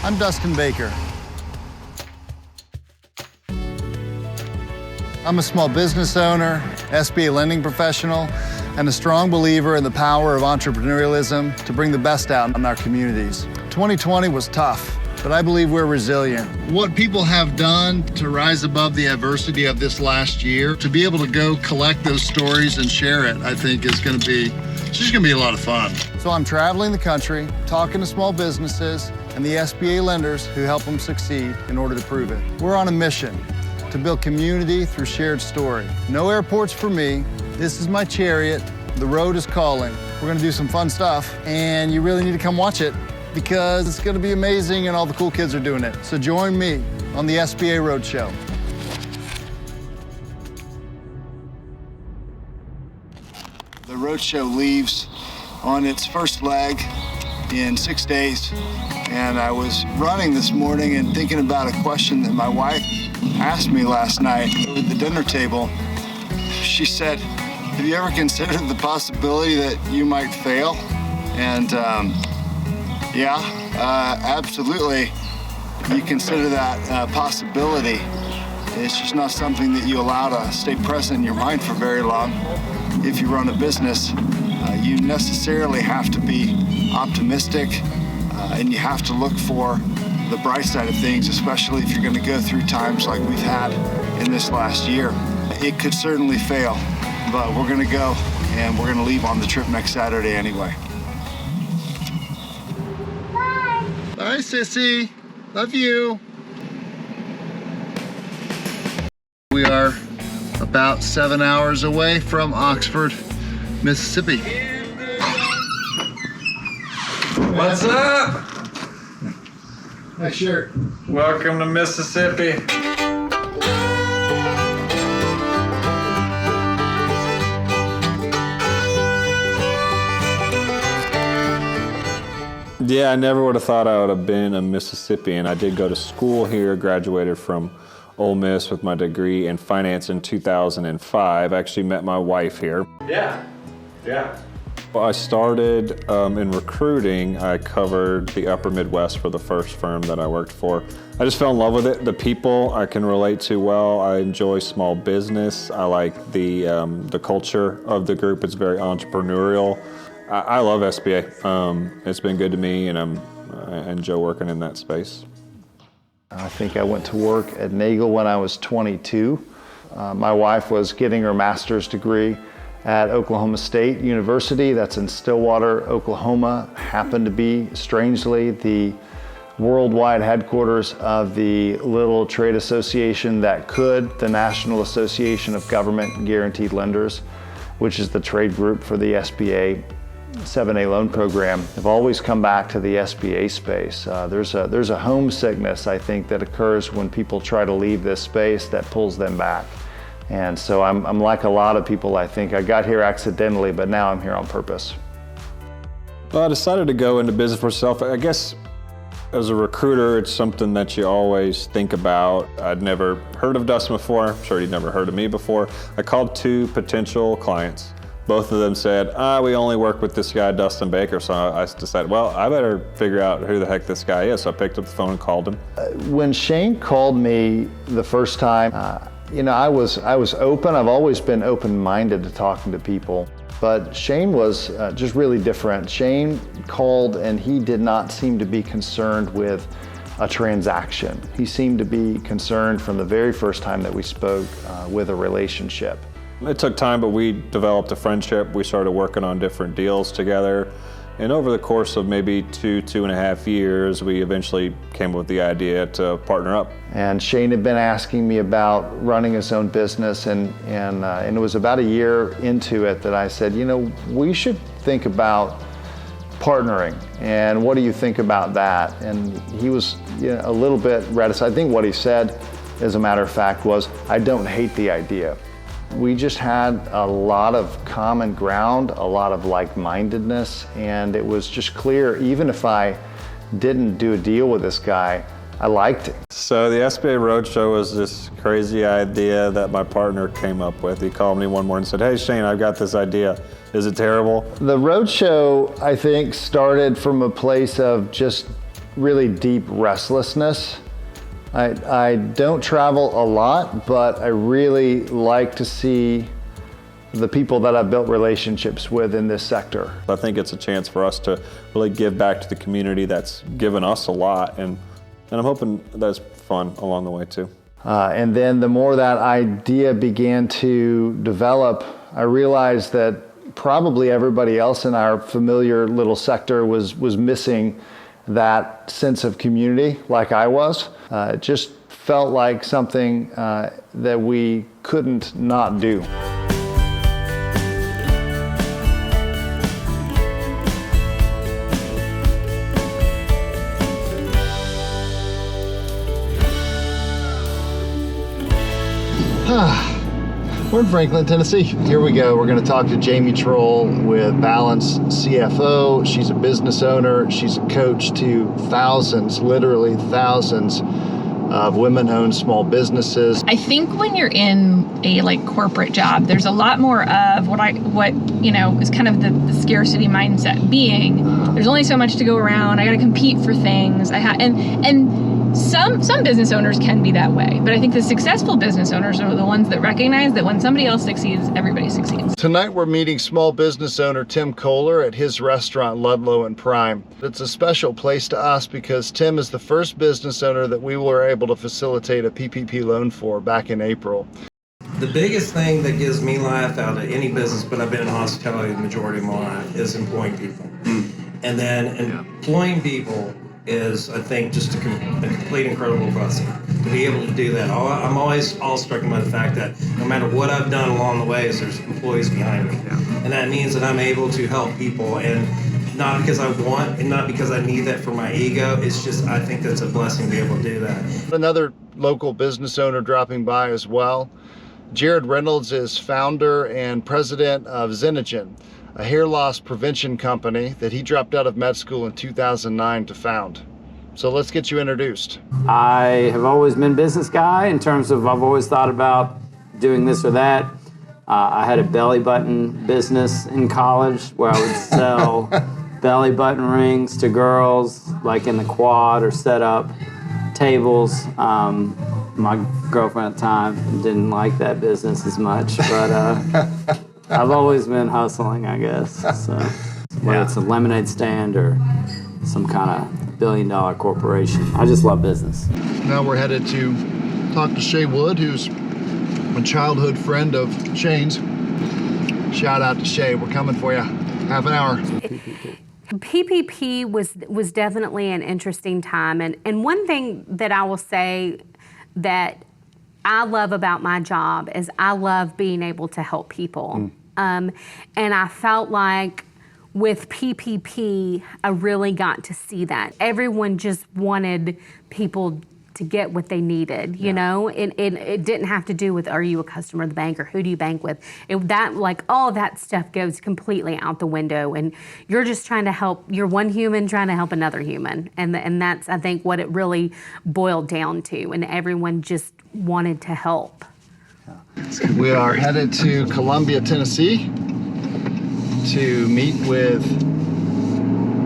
I'm Dustin Baker. I'm a small business owner, SBA lending professional, and a strong believer in the power of entrepreneurialism to bring the best out in our communities. 2020 was tough, but I believe we're resilient. What people have done to rise above the adversity of this last year, to be able to go collect those stories and share it, I think it's just gonna be a lot of fun. So I'm traveling the country, talking to small businesses and the SBA lenders who help them succeed in order to prove it. We're on a mission to build community through shared story. No airports for me. This is my chariot. The road is calling. We're gonna do some fun stuff, and you really need to come watch it because it's gonna be amazing and all the cool kids are doing it. So join me on the SBA Roadshow. The Roadshow leaves on its first leg in 6 days. And I was running this morning and thinking about a question that my wife asked me last night at the dinner table. She said, have you ever considered the possibility that you might fail? And absolutely, you consider that possibility. It's just not something that you allow to stay present in your mind for very long. If you run a business, you necessarily have to be optimistic, and you have to look for the bright side of things, especially if you're going to go through times like we've had in this last year. It could certainly fail, but we're going to go and we're going to leave on the trip next Saturday anyway. Bye. Bye, Sissy. Love you. We are about 7 hours away from Oxford, Mississippi. What's up? Nice shirt. Welcome to Mississippi. Yeah, I never would have thought I would have been a Mississippian. I did go to school here, graduated from Ole Miss with my degree in finance in 2005. I actually met my wife here. Yeah. Well, I started in recruiting. I covered the upper Midwest for the first firm that I worked for. I just fell in love with it. The people I can relate to well. I enjoy small business. I like the culture of the group. It's very entrepreneurial. I love SBA. It's been good to me, and I enjoy working in that space. I think I went to work at Nagel when I was 22. My wife was getting her master's degree at Oklahoma State University. That's in Stillwater, Oklahoma. Happened to be, strangely, the worldwide headquarters of the little trade association that could, the National Association of Government Guaranteed Lenders, which is the trade group for the SBA 7A loan program. Have always come back to the SBA space. There's a homesickness, I think, that occurs when people try to leave this space that pulls them back. And so I'm like a lot of people, I think. I got here accidentally, but now I'm here on purpose. Well, I decided to go into business for myself. I guess as a recruiter, it's something that you always think about. I'd never heard of Dustin before. I'm sure he'd never heard of me before. I called 2 potential clients. Both of them said, we only work with this guy, Dustin Baker. So I decided, well, I better figure out who the heck this guy is. So I picked up the phone and called him. When Shane called me the first time, I was open. I've always been open-minded to talking to people, but Shane was just really different. Shane called and he did not seem to be concerned with a transaction. He seemed to be concerned from the very first time that we spoke with a relationship. It took time, but we developed a friendship. We started working on different deals together. And over the course of maybe 2.5 years, we eventually came up with the idea to partner up. And Shane had been asking me about running his own business, and it was about a year into it that I said, we should think about partnering. And what do you think about that? And he was a little bit reticent. I think what he said, as a matter of fact, was, I don't hate the idea. We just had a lot of common ground, a lot of like-mindedness, and it was just clear, even if I didn't do a deal with this guy, I liked it. So the SBA Roadshow was this crazy idea that my partner came up with. He called me one morning and said, hey Shane, I've got this idea. Is it terrible? The Roadshow, I think, started from a place of just really deep restlessness. I don't travel a lot, but I really like to see the people that I've built relationships with in this sector. I think it's a chance for us to really give back to the community that's given us a lot, and I'm hoping that's fun along the way too. And then the more that idea began to develop, I realized that probably everybody else in our familiar little sector was missing that sense of community like I was. It just felt like something that we couldn't not do. We're in Franklin, Tennessee. Here we go. We're going to talk to Jamie Troll with Balance CFO. She's a business owner. She's a coach to thousands, literally thousands of women-owned small businesses. I think when you're in a corporate job, there's a lot more of what is kind of the scarcity mindset. Being there's only so much to go around. I got to compete for things. Some business owners can be that way, but I think the successful business owners are the ones that recognize that when somebody else succeeds, everybody succeeds. Tonight we're meeting small business owner Tim Kohler at his restaurant Ludlow and Prime. It's a special place to us because Tim is the first business owner that we were able to facilitate a PPP loan for back in April. The biggest thing that gives me life out of any business, but I've been in hospitality the majority of my life, is employing people. And then employing people is, I think, just a complete incredible blessing to be able to do that. I'm always awestruck by the fact that no matter what I've done along the way, there's employees behind me. And that means that I'm able to help people, and not because I want and not because I need that for my ego. It's just, I think that's a blessing to be able to do that. Another local business owner dropping by as well. Jared Reynolds is founder and president of Xenogen, a hair loss prevention company that he dropped out of med school in 2009 to found. So let's get you introduced. I have always been a business guy in terms of I've always thought about doing this or that. I had a belly button business in college where I would sell belly button rings to girls, like in the quad, or set up tables. My girlfriend at the time didn't like that business as much, but I've always been hustling, I guess. So whether it's a lemonade stand or some kind of billion-dollar corporation, I just love business. Now we're headed to talk to Shay Wood, who's a childhood friend of Shane's. Shout out to Shay. We're coming for you. Half an hour. PPP was definitely an interesting time, and one thing that I will say that I love about my job is I love being able to help people. And I felt like with PPP, I really got to see that. Everyone just wanted people to get what they needed, you know? It didn't have to do with, are you a customer of the bank or who do you bank with? All that stuff goes completely out the window, and you're just trying to help, you're one human trying to help another human. And that's, I think, what it really boiled down to, and everyone just wanted to help. We are headed to Columbia, Tennessee to meet with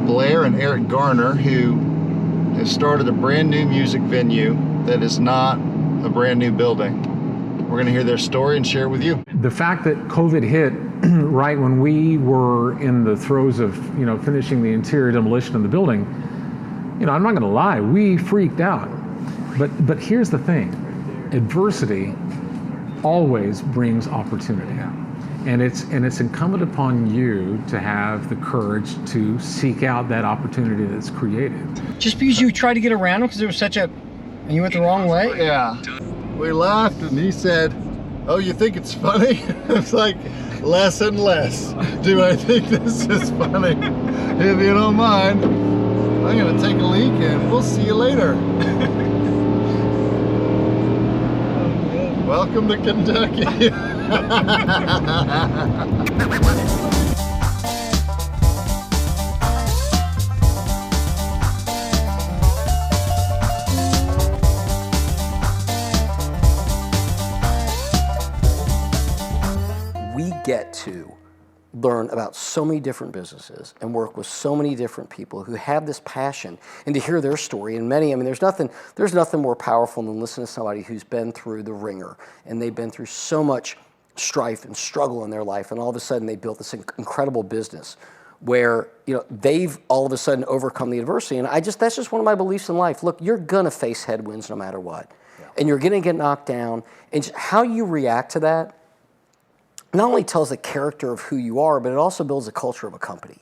Blair and Eric Garner, who has started a brand new music venue that is not a brand new building. We're going to hear their story and share it with you. The fact that COVID hit right when we were in the throes of, finishing the interior demolition of the building, I'm not going to lie, we freaked out. But here's the thing, adversity always brings opportunity. And it's incumbent upon you to have the courage to seek out that opportunity that's created. Just because you tried to get around him because there was and you went the wrong way? Yeah. We laughed and he said, "Oh, you think it's funny?" It's like, less and less. Do I think this is funny? If you don't mind, I'm gonna take a leak and we'll see you later. Welcome to Kentucky. We get to learn about so many different businesses and work with so many different people who have this passion, and to hear their story. And many, I mean, there's nothing more powerful than listening to somebody who's been through the ringer, and they've been through so much strife and struggle in their life, and all of a sudden they built this incredible business where, you know, they've all of a sudden overcome the adversity. And that's just one of my beliefs in life. Look, you're gonna face headwinds no matter what. Yeah. And you're gonna get knocked down. And how you react to that not only tells the character of who you are, but it also builds the culture of a company.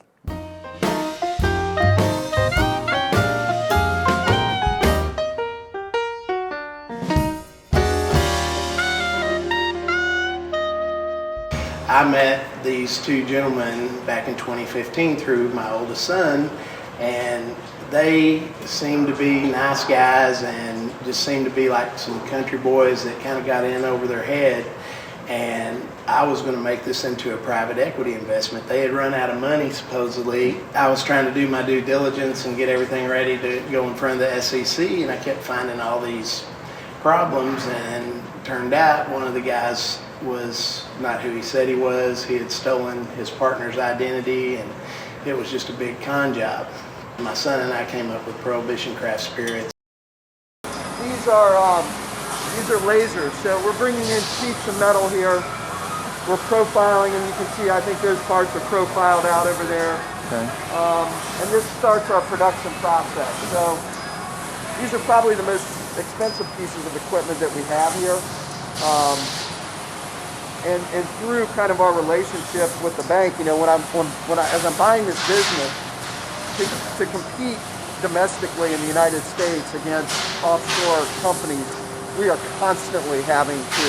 I met these two gentlemen back in 2015 through my oldest son, and they seemed to be nice guys and just seemed to be like some country boys that kind of got in over their head. And I was going to make this into a private equity investment. They had run out of money, supposedly. I was trying to do my due diligence and get everything ready to go in front of the SEC, and I kept finding all these problems, and turned out one of the guys was not who he said he was. He had stolen his partner's identity, and it was just a big con job. My son and I came up with Prohibition Craft Spirits. These are lasers, so we're bringing in sheets of metal here. We're profiling, and you can see, I think those parts are profiled out over there. Okay. And this starts our production process. So these are probably the most expensive pieces of equipment that we have here. And through kind of our relationship with the bank, you know, as I'm buying this business, to compete domestically in the United States against offshore companies, we are constantly having to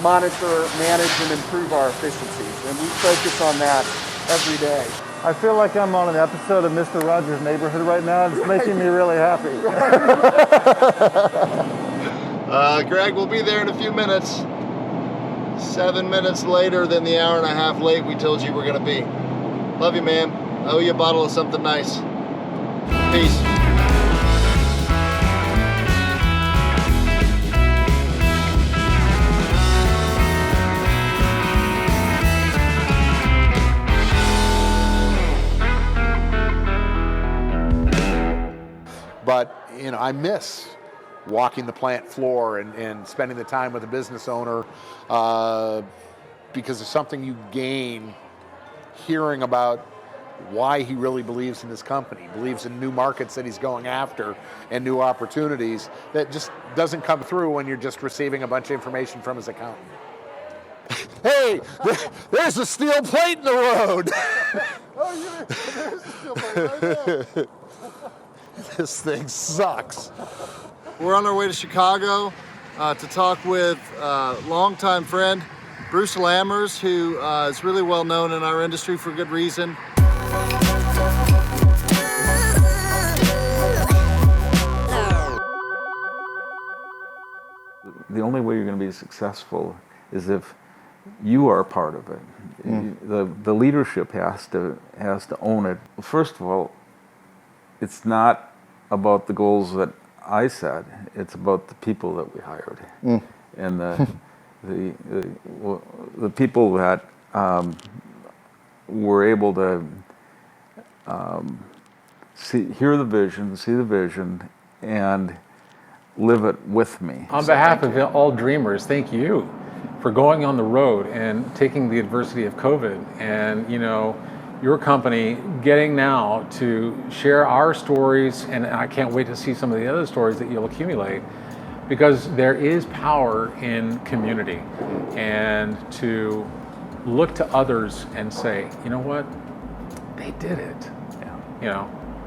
monitor, manage, and improve our efficiencies, and we focus on that every day. I feel like I'm on an episode of Mr. Rogers' Neighborhood right now. It's making me really happy. Greg will be there in a few minutes. 7 minutes later than the hour and a half late we told you we're gonna be. Love you, man. I owe you a bottle of something nice. Peace. But, you know, I miss walking the plant floor and spending the time with a business owner because it's something you gain hearing about why he really believes in his company, believes in new markets that he's going after and new opportunities that just doesn't come through when you're just receiving a bunch of information from his accountant. Hey, there's a steel plate in the road. Oh, there's a steel plate right there. This thing sucks. We're on our way to Chicago to talk with longtime friend Bruce Lammers, who is really well known in our industry for good reason. The only way you're going to be successful is if you are a part of it. The leadership has to own it. First of all, it's not about the goals that I set. It's about the people that we hired, and the people that were able to hear the vision, see the vision, and live it with me. On behalf of all dreamers, thank you for going on the road and taking the adversity of COVID, and your company getting now to share our stories, and I can't wait to see some of the other stories that you'll accumulate, because there is power in community, and to look to others and say, you know what, they did it.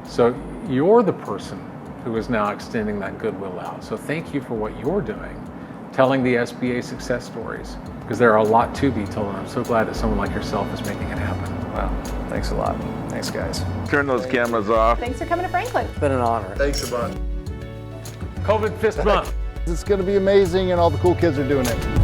So you're the person who is now extending that goodwill out. So thank you for what you're doing, telling the SBA success stories, because there are a lot to be told, and I'm so glad that someone like yourself is making it happen. Wow, thanks a lot. Thanks, guys. Turn those cameras off. Thanks for coming to Franklin. It's been an honor. Thanks a bunch. COVID fist bump. It's going to be amazing, and all the cool kids are doing it.